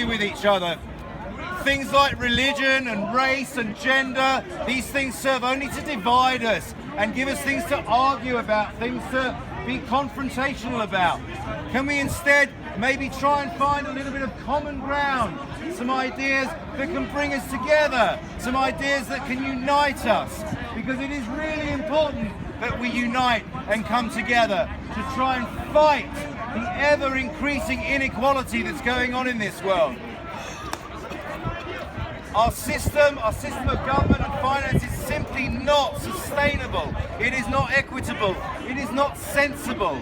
with each other. Things like religion and race and gender, these things serve only to divide us and give us things to argue about, things to be confrontational about. Can we instead maybe try and find a little bit of common ground, some ideas that can bring us together, some ideas that can unite us? Because it is really important that we unite and come together to try and fight the ever-increasing inequality that's going on in this world. Our system of government and finance is simply not sustainable. It is not equitable. It is not sensible.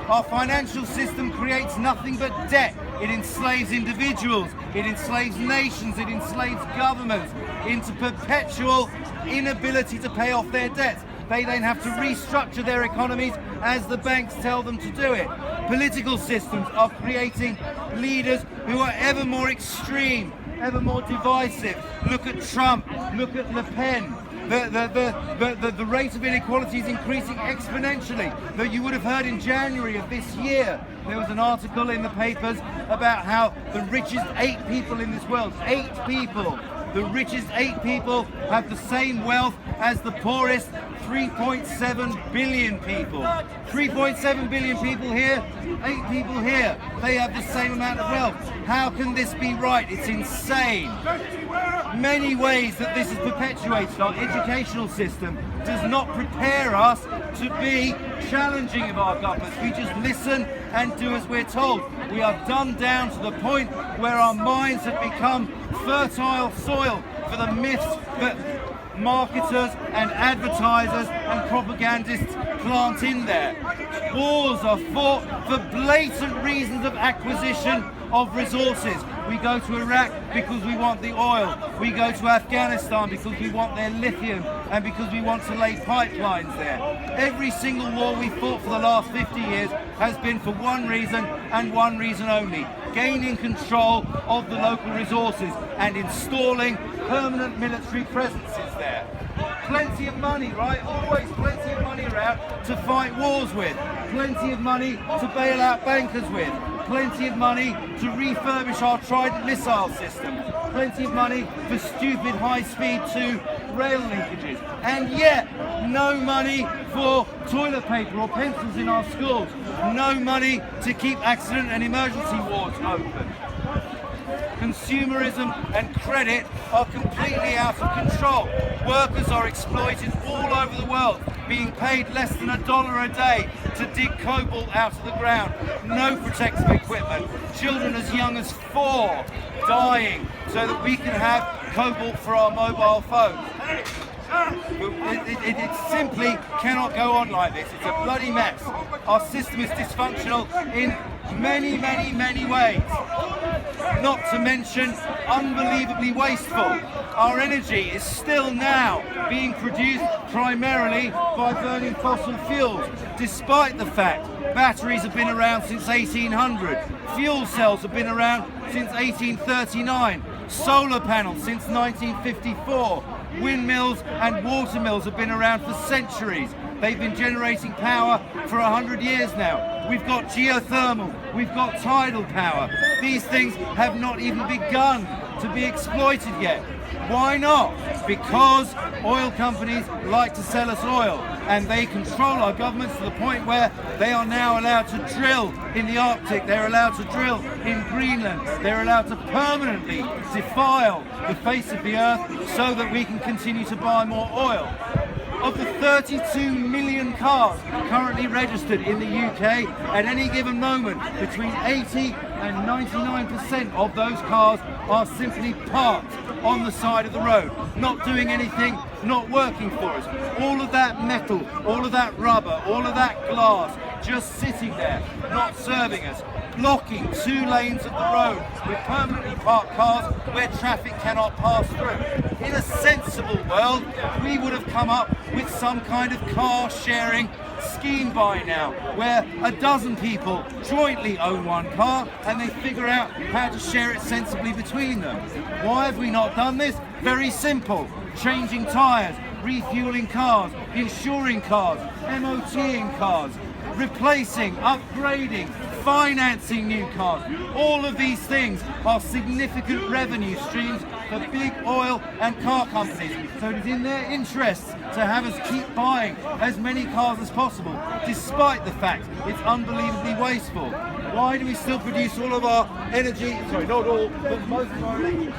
Our financial system creates nothing but debt. It enslaves individuals, it enslaves nations, it enslaves governments into perpetual inability to pay off their debts. They then have to restructure their economies as the banks tell them to do it. Political systems are creating leaders who are ever more extreme, ever more divisive. Look at Trump, look at Le Pen. The rate of inequality is increasing exponentially. Though you would have heard in January of this year, there was an article in the papers about how the richest 8 people in this world, 8 people, the richest 8 people have the same wealth as the poorest 3.7 billion people. 3.7 billion people here, 8 people here. They have the same amount of wealth. How can this be right? It's insane. Many ways that this is perpetuated. Our educational system does not prepare us to be challenging of our governments. We just listen and do as we're told. We are dumbed down to the point where our minds have become fertile soil for the myths that marketers and advertisers and propagandists plant in there. Wars are fought for blatant reasons of acquisition of resources. We go to Iraq because we want the oil. We go to Afghanistan because we want their lithium and because we want to lay pipelines there. Every single war we fought for the last 50 years has been for one reason and one reason only: gaining control of the local resources and installing permanent military presences there. Plenty of money, right? Always plenty of money around to fight wars with. Plenty of money to bail out bankers with. Plenty of money to refurbish our Trident missile system. Plenty of money for stupid high-speed 2 rail linkages. And yet, no money for toilet paper or pencils in our schools. No money to keep accident and emergency wards open. Consumerism and credit are completely out of control. Workers are exploited all over the world, being paid less than $1 a day to dig cobalt out of the ground. No protective equipment. Children as young as 4 dying so that we can have cobalt for our mobile phones. It simply cannot go on like this. It's a bloody mess. Our system is dysfunctional in many, many, many ways. Not to mention unbelievably wasteful. Our energy is still now being produced primarily by burning fossil fuels, despite the fact batteries have been around since 1800, fuel cells have been around since 1839, solar panels since 1954, windmills and water mills have been around for centuries. They've been generating power for 100 years now. We've got geothermal, we've got tidal power. These things have not even begun to be exploited yet. Why not? Because oil companies like to sell us oil, and they control our governments to the point where they are now allowed to drill in the Arctic, they're allowed to drill in Greenland, they're allowed to permanently defile the face of the earth so that we can continue to buy more oil. Of the 32 million cars currently registered in the UK, at any given moment, between 80 and 99% of those cars are simply parked on the side of the road, not doing anything, not working for us. All of that metal, all of that rubber, all of that glass, just sitting there, not serving us, blocking 2 lanes of the road with permanently parked cars where traffic cannot pass through. In a sensible world, we would have come up with some kind of car sharing scheme by now, where a dozen people jointly own one car and they figure out how to share it sensibly between them. Why have we not done this? Very simple. Changing tyres, refueling cars, insuring cars, MOTing cars, replacing, upgrading, financing new cars. All of these things are significant revenue streams for big oil and car companies. So it is in their interests to have us keep buying as many cars as possible, despite the fact it's unbelievably wasteful. Why do we still produce all of our energy, sorry, not all, but most of our electricity?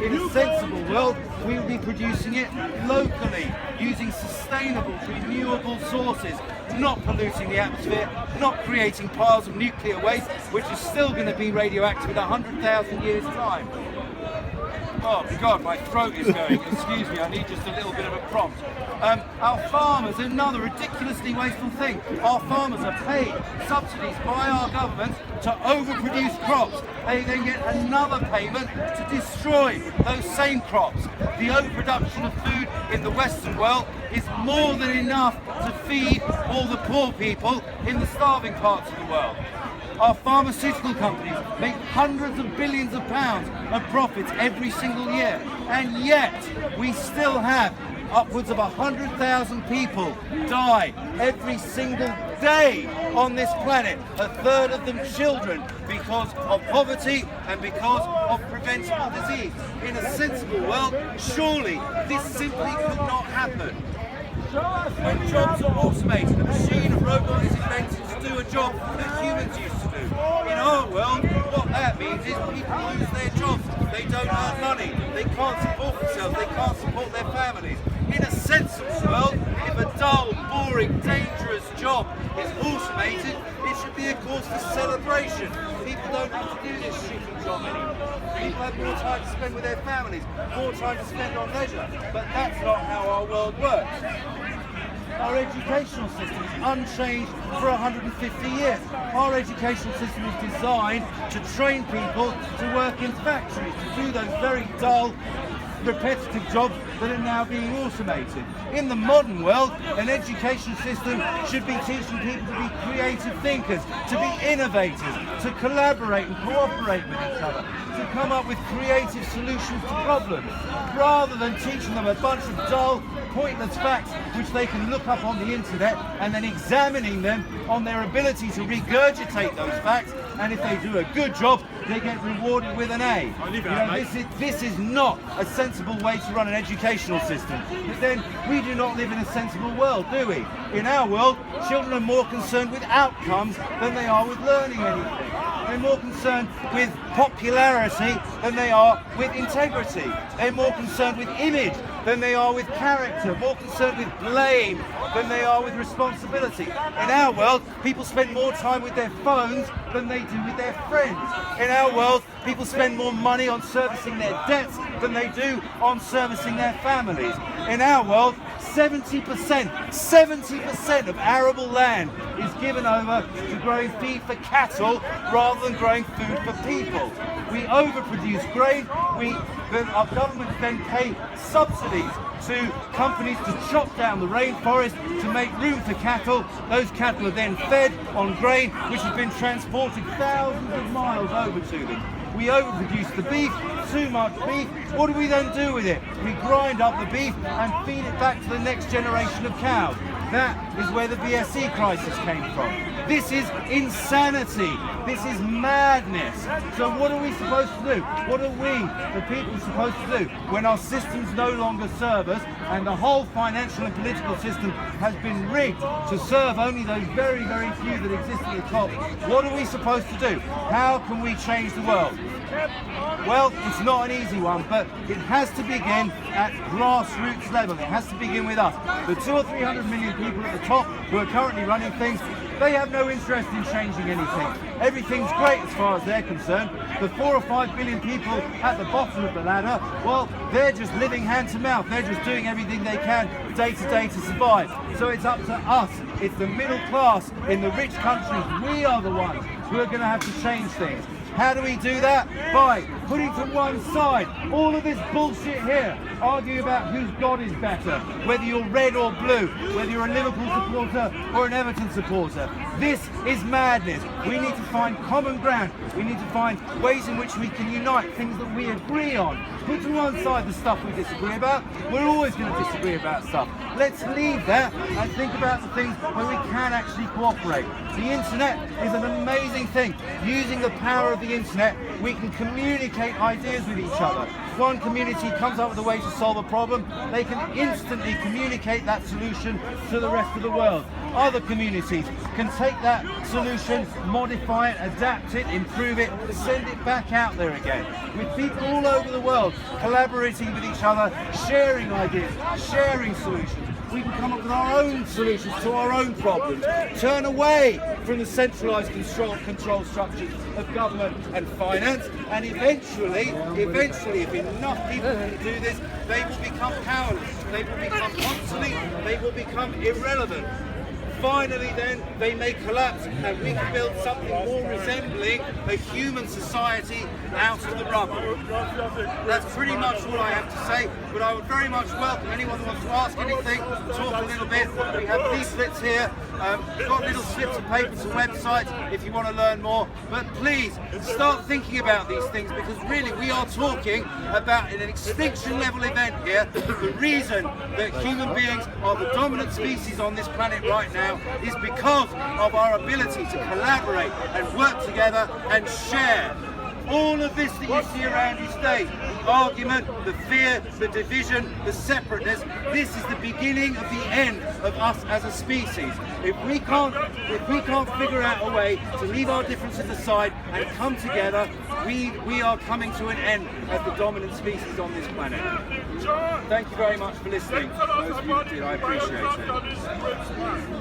In a sensible world, we will be producing it locally, using sustainable, renewable sources, not polluting the atmosphere, not creating piles of nuclear waste, which is still going to be radioactive in 100,000 years' time. Oh God, my throat is going. Excuse me, I need just a little bit of a prompt. Our farmers, another ridiculously wasteful thing. Our farmers are paid subsidies by our government to overproduce crops. They then get another payment to destroy those same crops. The overproduction of food in the Western world is more than enough to feed all the poor people in the starving parts of the world. Our pharmaceutical companies make hundreds of billions of pounds of profits every single year, and yet we still have upwards of 100,000 people die every single day on this planet, a third of them children, because of poverty and because of preventable disease. In a sensible world, surely this simply could not happen. When jobs are automated, a machine, a robot is invented to do a job that humans used to do. In our world, what that means is people lose their jobs, they don't earn money, they can't support themselves, they can't support their families. In a sensible world, if a dull, boring, dangerous job is automated, it should be a cause for celebration. People don't have to do this shitty job anymore. People have more time to spend with their families, more time to spend on leisure. But that's not how our world works. Our educational system is unchanged for 150 years. Our educational system is designed to train people to work in factories, to do those very dull, repetitive jobs that are now being automated. In the modern world, an education system should be teaching people to be creative thinkers, to be innovators, to collaborate and cooperate with each other, to come up with creative solutions to problems, rather than teaching them a bunch of dull, pointless facts which they can look up on the internet and then examining them on their ability to regurgitate those facts, and if they do a good job, they get rewarded with an A. This is not a sensible way to run an educational system. But then we do not live in a sensible world, do we? In our world, children are more concerned with outcomes than they are with learning anything. They're more concerned with popularity than they are with integrity. They're more concerned with image than they are with character, more concerned with blame than they are with responsibility. In our world, people spend more time with their phones than they do with their friends. In our world, people spend more money on servicing their debts than they do on servicing their families. In our world, 70% of arable land is given over to growing feed for cattle rather than growing food for people. We overproduce grain, our government then pay subsidies to companies to chop down the rainforest to make room for cattle. Those cattle are then fed on grain which has been transported thousands of miles over to them. We overproduce the beef, too much beef. What do we then do with it? We grind up the beef and feed it back to the next generation of cows. That is where the BSE crisis came from. This is insanity. This is madness. So what are we supposed to do? What are we, the people, supposed to do when our systems no longer serve us and the whole financial and political system has been rigged to serve only those very, very few that exist at the top? What are we supposed to do? How can we change the world? Well, it's not an easy one, but it has to begin at grassroots level. It has to begin with us. The 200 or 300 million people at the top who are currently running things, they have no interest in changing anything. Everything's great as far as they're concerned. The 4 or 5 billion people at the bottom of the ladder, well, they're just living hand to mouth. They're just doing everything they can day to day to survive. So it's up to us. It's the middle class in the rich countries. We are the ones who are going to have to change things. How do we do that? By putting to one side all of this bullshit here, arguing about whose God is better, whether you're red or blue, whether you're a Liverpool supporter or an Everton supporter. This is madness. We need to find common ground. We need to find ways in which we can unite things that we agree on. Put to one side the stuff we disagree about. We're always going to disagree about stuff. Let's leave that and think about the things where we can actually cooperate. The internet is an amazing thing. Using the power of the internet, we can communicate ideas with each other. One community comes up with a way to solve a problem, they can instantly communicate that solution to the rest of the world. Other communities can take that solution, modify it, adapt it, improve it, send it back out there again. With people all over the world collaborating with each other, sharing ideas, sharing solutions. We can come up with our own solutions to our own problems. Turn away from the centralised control structures of government and finance, and eventually, if enough people can do this, they will become powerless, they will become obsolete, they will become irrelevant. Finally then, they may collapse and we can build something more resembling a human society out of the rubble. That's pretty much all I have to say, but I would very much welcome anyone who wants to ask anything, talk a little bit. We have leaflets here, we've got little slips of paper to websites if you want to learn more, but please start thinking about these things, because really we are talking about an extinction level event here. The reason that human beings are the dominant species on this planet right now is because of our ability to collaborate and work together and share. All of this that you see around you today, the argument, the fear, the division, the separateness, this is the beginning of the end of us as a species. If we can't figure out a way to leave our differences aside and come together, we are coming to an end as the dominant species on this planet. Thank you very much for listening. Those of you who did, I appreciate it.